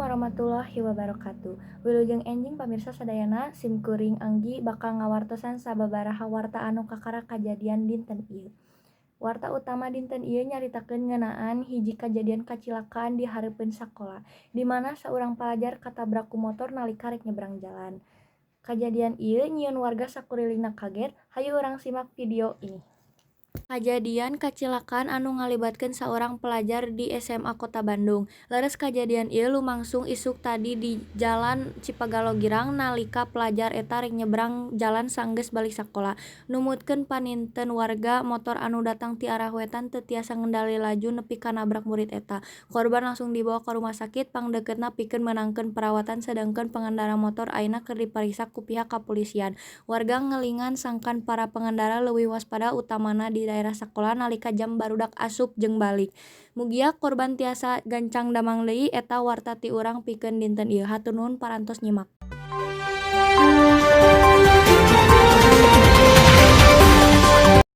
warahmatullahi wabarakatuh. Wilujeng enjing pamirsa sadayana simkuring Anggi bakal ngawartosan sababaraha warta anu kakara kajadian dinten ieu. Warta utama dinten ieu nyaritakeun ngeunaan hiji kajadian kacilakaan di hareupeun sakola, di mana saurang palajar katabrak ku motor nalika rek nyebrang jalan. Kajadian ieu nyieun warga sakurilingna kaget, hayu urang simak video ini. Kajadian kacilakaan anu ngalibatkeun saurang pelajar di SMA Kota Bandung. Leres kajadian ieu lumangsung isuk tadi di Jalan Cipagalo Girang nalika pelajar eta rek nyebrang jalan sanggeus balik sakola. Numutkeun paninteun warga, motor anu datang ti arah wetan teu tiasa ngendali laju nepi ka nabrak murid eta. Korban langsung dibawa ka rumah sakit pangdeukeutna pikeun meunangkeun perawatan sedengkeun pengendara motor ayeuna keur dipariksa ku pihak kapolisian. Warga ngelingan sangkan para pengendara leuwih waspada utamana di daerah sakola nalika jam barudak asup jeung balik. Mugia korban tiasa gancang damang deui eta warta ti urang pikeun dinten ieu. Hatur nuhun parantos nyimak.